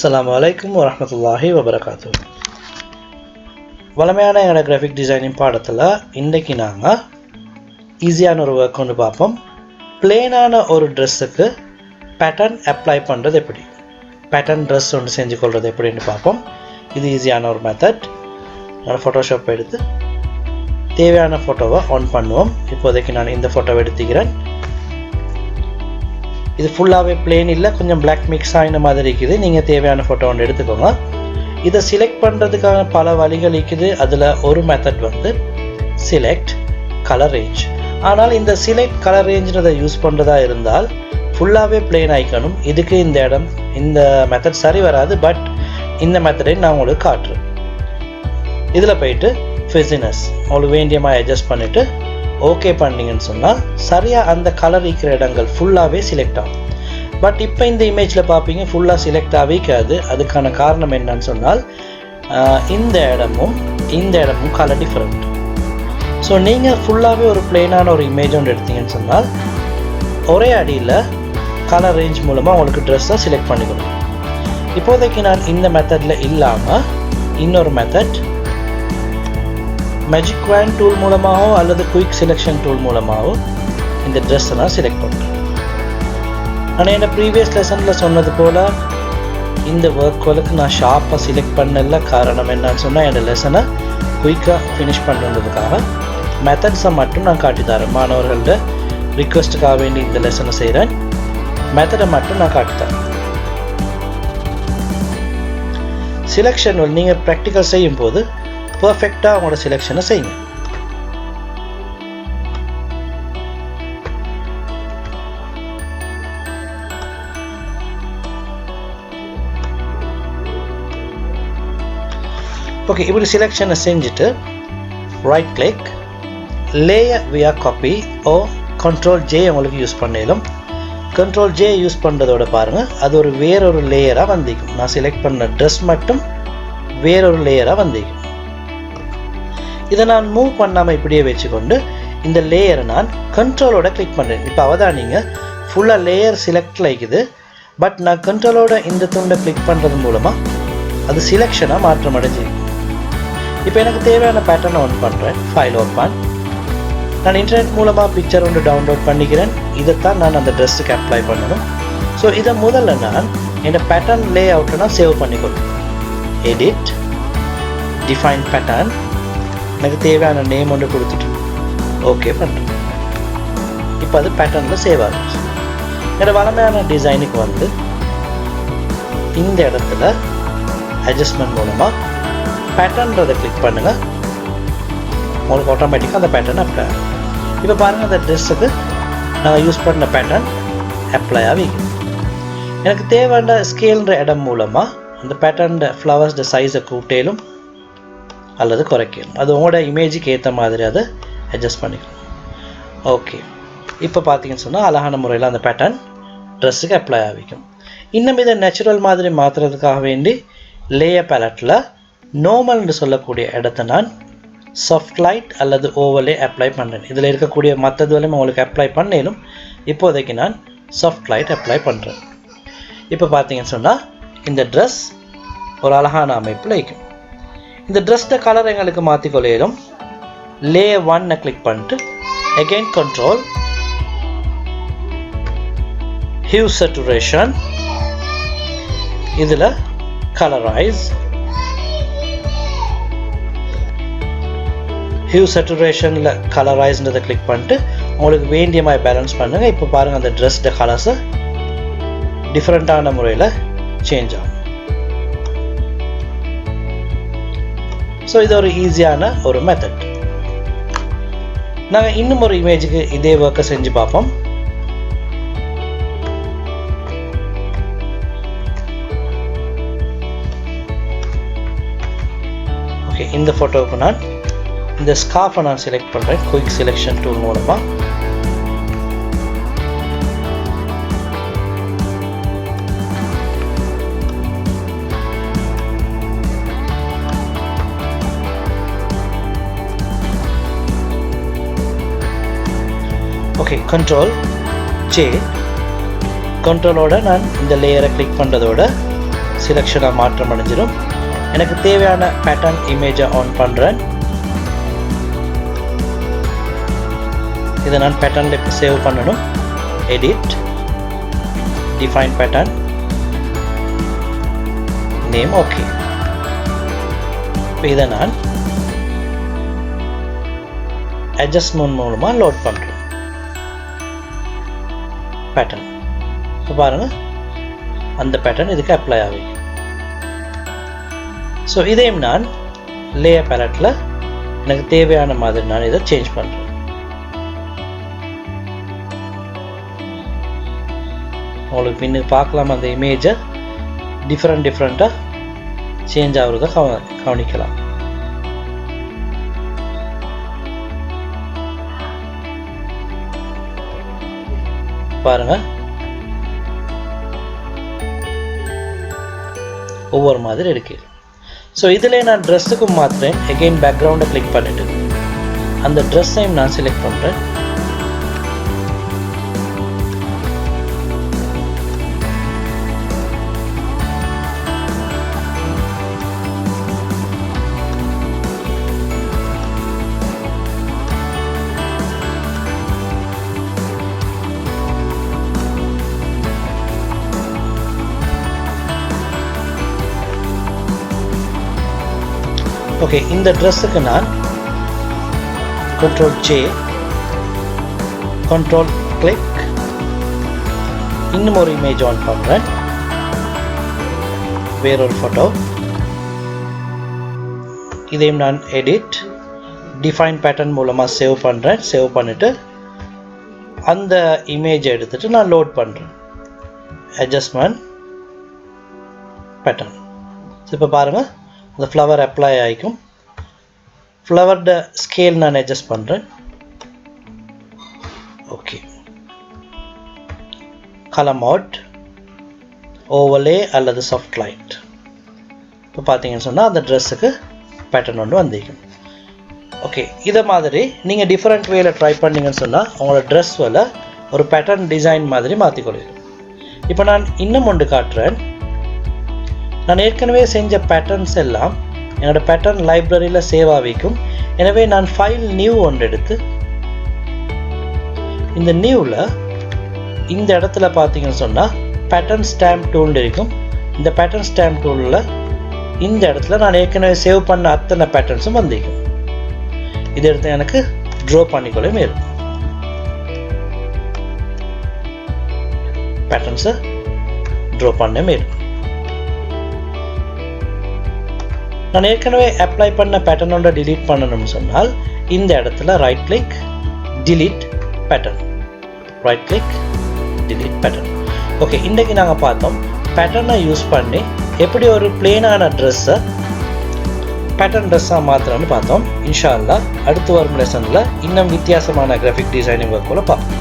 Assalamualaikum warahmatullahi wabarakatuh. வளமையான எங்களோட graphic designing பாடத்தில் இன்றைக்கி நாங்கள் ஈஸியான ஒரு ஒர்க் கொண்டு பார்ப்போம். பிளெயினான ஒரு ட்ரெஸ்ஸுக்கு பேட்டர்ன் அப்ளை பண்ணுறது எப்படி, பேட்டர்ன் ட்ரெஸ் ஒன்று செஞ்சு கொள்வது எப்படின்னு பார்ப்போம். இது ஈஸியான ஒரு மெத்தட். நான் ஃபோட்டோஷாப் எடுத்து தேவையான ஃபோட்டோவை ஆன் பண்ணுவோம். இப்போதைக்கு நான் இந்த ஃபோட்டோவை எடுத்துக்கிறேன். இது ஃபுல்லாகவே பிளேன் இல்லை, கொஞ்சம் பிளாக் மிக்ஸ் ஆகின மாதிரி இருக்குது. நீங்கள் தேவையான ஃபோட்டோ ஒன்று எடுத்துக்கோங்க. இதை சிலெக்ட் பண்ணுறதுக்கான பல வழிகள் இருக்குது. அதில் ஒரு மெத்தட் வந்து சிலெக்ட் கலர் ரேஞ்ச். ஆனால் இந்த சிலெக்ட் கலர் ரேஞ்சுன்றதை யூஸ் பண்ணுறதா இருந்தால் ஃபுல்லாகவே பிளேன் ஆயிக்கணும். இதுக்கு இந்த மெத்தட் சரி வராது. பட் இந்த மெத்தடை நான் உங்களுக்கு காட்டுறேன். இதில் போயிட்டு ஃபிசினஸ் உங்களுக்கு வேண்டிய மாதிரி அட்ஜஸ்ட் பண்ணிவிட்டு ஓகே பண்ணிங்கன்னு சொன்னால் சரியாக அந்த கலர் இருக்கிற இடங்கள் ஃபுல்லாகவே சிலெக்ட் ஆகும். பட் இப்போ இந்த இமேஜில் பார்ப்பீங்க ஃபுல்லாக சிலெக்ட் ஆகிக்காது. அதுக்கான காரணம் என்னன்னு சொன்னால் இந்த இடமும் கலர் டிஃப்ரெண்ட். ஸோ நீங்கள் ஃபுல்லாகவே ஒரு பிளெயினான ஒரு இமேஜ் ஒன்று எடுத்தீங்கன்னு சொன்னால் ஒரே அடியில் கலர் ரேஞ்ச் மூலமாக உங்களுக்கு ட்ரெஸ்ஸை சிலெக்ட் பண்ணிக்கணும். இப்போதைக்கு நான் இந்த மெத்தடில் இல்லாமல் இன்னொரு மெத்தட் மேஜிக் வேண்ட் டூல் மூலமாகவோ அல்லது குயிக் செலெக்ஷன் டூல் மூலமாகவோ இந்த ட்ரெஸ்ஸை நான் செலக்ட் பண்ணுறேன். ஆனால் என்ன ப்ரீவியஸ் லெசனில் சொன்னது போல் இந்த ஒர்க்குகளுக்கு நான் ஷார்ப்பாக செலக்ட் பண்ணல. காரணம் என்னன்னு சொன்னால் என்னோடய லெசனை குயிக்காக ஃபினிஷ் பண்ணுறதுக்காக மெத்தட்ஸை மட்டும் நான் காட்டித்தரேன். மாணவர்களோட ரிக்வெஸ்ட்டுக்காக வேண்டி இந்த லெசனை செய்கிறேன். மெத்தடை மட்டும் நான் காட்டித்தரேன். செலெக்ஷன் நீங்கள் ப்ராக்டிக்கல் செய்யும் போது பர்ஃபெக்டாக உங்களோட செலெக்ஷனை செய்யுங்க. ஓகே, இப்படி செலெக்ஷனை செஞ்சுட்டு ரைட் கிளிக் லேயர் வியா காப்பி ஓ கண்ட்ரோல் ஜே உங்களுக்கு யூஸ் பண்ணிடும். கண்ட்ரோல் ஜே யூஸ் பண்ணுறதோட பாருங்கள் அது ஒரு வேறொரு லேயராக வந்திக்கும். நான் செலக்ட் பண்ண ட்ரெஸ் மட்டும் வேறொரு லேயராக வந்திக்கும். இதை நான் மூவ் பண்ணாமல் இப்படியே வச்சுக்கொண்டு இந்த லேயரை நான் கண்ட்ரோலோட கிளிக் பண்ணுறேன். இப்போ அவதானிங்க ஃபுல்லாக லேயர் செலக்டில் ஆகிக்குது. பட் நான் கண்ட்ரோலோட இந்த துண்டை கிளிக் பண்ணுறது மூலமாக அது செலெக்ஷனாக மாற்றம் அடைஞ்சிருக்கு. இப்போ எனக்கு தேவையான பேட்டர்னை ஆன் பண்ணுறேன். File open. நான் இன்டர்நெட் மூலமாக பிக்சர் ஒன்று டவுன்லோட் பண்ணிக்கிறேன். இதைத்தான் நான் அந்த ட்ரெஸ்ஸுக்கு அப்ளை பண்ணணும். ஸோ இதை முதல்ல நான் என்னோட பேட்டர்ன் லே அவுட்டை நான் சேவ் பண்ணிக்கொள்வேன். Edit define pattern. எனக்கு தேவையான நேம் ஒன்று கொடுத்துட்டு ஓகே பண்ணுறேன். இப்போ அது பேட்டர்னில் சேவ் ஆகிடுச்சு. என்னோடய வளமையான டிசைனுக்கு வந்து இந்த இடத்துல அட்ஜஸ்ட்மெண்ட் மூலமாக பேட்டர்ன்றதை கிளிக் பண்ணுங்கள். உங்களுக்கு ஆட்டோமேட்டிக்காக அந்த பேட்டர்ன் அப்ளை ஆகும். இப்போ பாருங்கள் அந்த ட்ரெஸ்ஸுக்கு நாங்கள் யூஸ் பண்ண பேட்டர்ன் அப்ளை ஆகிக்கும். எனக்கு தேவையான ஸ்கேல்ன்ற இடம் மூலமாக அந்த பேட்டர்ன் ஃப்ளவர்ஸ் சைஸை கூட்டேலும் அல்லது குறைக்கணும். அது உங்களோட இமேஜுக்கு ஏற்ற மாதிரி அதை அட்ஜஸ்ட் பண்ணிக்கணும். ஓகே, இப்போ பார்த்தீங்கன்னு சொன்னால் அழகான முறையில் அந்த பேட்டர்ன் ட்ரெஸ்ஸுக்கு அப்ளை ஆகிக்கும். இன்னும் இதை நேச்சுரல் மாதிரி மாற்றுறதுக்காக வேண்டி லேயர் பேலட்டில் நார்மல்னு சொல்லக்கூடிய இடத்த நான் சாஃப்ட் லைட் அல்லது ஓவலே அப்ளை பண்ணுறேன். இதில் இருக்கக்கூடிய மற்றதுவரையும் உங்களுக்கு அப்ளை பண்ணேனும். இப்போதைக்கு நான் சாஃப்ட் லைட் அப்ளை பண்ணுறேன். இப்போ பார்த்தீங்கன்னு சொன்னால் இந்த ட்ரெஸ் ஒரு அழகான அமைப்பில் இருக்கும். இந்த ட்ரெஸ்ஸோட கலர் எங்களுக்கு மாற்றிக்கொள்ளும். லேயர் 1 கிளிக் பண்ணிட்டு அகெயின் கண்ட்ரோல் ஹியூ சேச்சுரேஷன். இதில் கலரைஸ் ஹியூ சேச்சுரேஷனில் கலரைஸ்ன்றதை கிளிக் பண்ணிட்டு உங்களுக்கு வேண்டிய மாதிரி பேலன்ஸ் பண்ணுங்கள். இப்போ பாருங்கள் அந்த ட்ரெஸ்ஸோட கலர்ஸை டிஃப்ரெண்ட்டான முறையில் சேஞ்ச் ஆகும். ஸோ இது ஒரு ஈஸியான ஒரு மெத்தட். நாங்கள் இன்னும் ஒரு இமேஜுக்கு இதே ஒர்க்கை செஞ்சு பார்ப்போம். ஓகே, இந்த ஃபோட்டோவுக்கு நான் இந்த ஸ்கார்ஃபை நான் செலக்ட் பண்ணுறேன் குயிக் செலெக்ஷன் டூல் மூலமாக. ஓகே, கண்ட்ரோல் ஜே கண்ட்ரோலோட நான் இந்த லேயரை கிளிக் பண்ணுறதோட செலெக்ஷனாக மாற்றம் அடைஞ்சிடும். எனக்கு தேவையான பேட்டர்ன் இமேஜை ஆன் பண்ணுறேன். இதை நான் பேட்டர்னில் இப்போ சேவ் பண்ணணும். Edit, define pattern, name, okay. இப்போ இதை நான் அட்ஜஸ்ட்மெண்ட் மூலமாக லோட் பண்ணுறேன் பேட்டர்ன். இப்போ பாருங்கள், அந்த பேட்டர்ன் இதுக்கு அப்ளை ஆகும். ஸோ இதையும் நான் லேயர் பேலட்டில் எனக்கு தேவையான மாதிரி நான் இதை சேஞ்ச் பண்ணுறேன். உங்களுக்கு பின்னுக்கு பார்க்கலாம், அந்த இமேஜை டிஃப்ரெண்ட்டாக சேஞ்ச் ஆகுறத கவனிக்கலாம். பாருங்க, ஒவ்வொரு மாதிரி இருக்கு. ஸோ இதில் நான் ட்ரெஸ்ஸுக்கும் மாற்றுறேன். எகெயின் பேக்ரவுண்டை கிளிக் பண்ணிட்டு அந்த ட்ரெஸ்ஸையும் நான் செலக்ட் பண்ணுறேன். ஓகே, இந்த ட்ரெஸ்ஸுக்கு நான் Ctrl J, Ctrl கிளிக், இன்னும் ஒரு இமேஜ் ஆன் பண்ணுறேன். வேறொரு ஃபோட்டோ. இதையும் நான் எடிட், டிஃபைன் பேட்டர்ன் மூலமாக சேவ் பண்ணுறேன். சேவ் பண்ணிவிட்டு அந்த இமேஜை எடுத்துகிட்டு நான் லோட் பண்ணுறேன். Adjustment pattern. இப்போ பாருங்கள், அந்த ஃப்ளவர் அப்ளை ஆகிக்கும். ஃப்ளவரோட ஸ்கேல் நான் அட்ஜஸ்ட் பண்ணுறேன். ஓகே, கலர் மோட், ஓவர்லே அல்லது சாஃப்ட் லைட். இப்போ பார்த்தீங்கன்னு சொன்னால் அந்த ட்ரெஸ்ஸுக்கு பேட்டர்ன் ஒன்று வந்திருக்கும். ஓகே, இதை மாதிரி நீங்கள் டிஃப்ரெண்ட் வேல ட்ரை பண்ணிங்கன்னு சொன்னால் உங்களோட ட்ரெஸ் வேலை ஒரு பேட்டர்ன் டிசைன் மாதிரி மாற்றிக்கொள்ளும். இப்போ நான் இன்னும் ஒன்று காட்டுறேன். நான் ஏற்கனவே செஞ்ச பேட்டர்ன்ஸ் எல்லாம் என்னோடய பேட்டர்ன் லைப்ரரியில் சேவ் ஆகிக்கும். எனவே நான் ஃபைல் நியூ ஒன்று எடுத்து இந்த நியூவில் இந்த இடத்துல பார்த்தீங்கன்னு சொன்னால் பேட்டர்ன் ஸ்டாம்ப் டூல் இருக்கும். இந்த பேட்டர்ன் ஸ்டாம்ப் டூலில் இந்த இடத்துல நான் ஏற்கனவே சேவ் பண்ண அத்தனை பேட்டர்ன்ஸும் வந்திருக்கும். இதை எடுத்து எனக்கு ட்ரா பண்ணிக்கொள்ள மேலும் பேட்டர்ன்ஸை ட்ரா பண்ண மேலும் நான் ஏற்கனவே அப்ளை பண்ண பேட்டர்னோட டிலீட் பண்ணணும்னு சொன்னால் இந்த இடத்துல right click, delete pattern, right click, delete pattern. Okay, இன்றைக்கி நாங்கள் பார்த்தோம் பேட்டர்னை யூஸ் பண்ணி எப்படி ஒரு பிளெயினான ட்ரெஸ்ஸை பேட்டர்ன் ட்ரெஸ்ஸாக மாற்றணும்னு பார்த்தோம். இன்ஷா அல்லாஹ் அடுத்து வரும் லெசனில் இன்னும் வித்தியாசமான கிராஃபிக் டிசைனிங் ஒர்க் கூட பார்ப்போம்.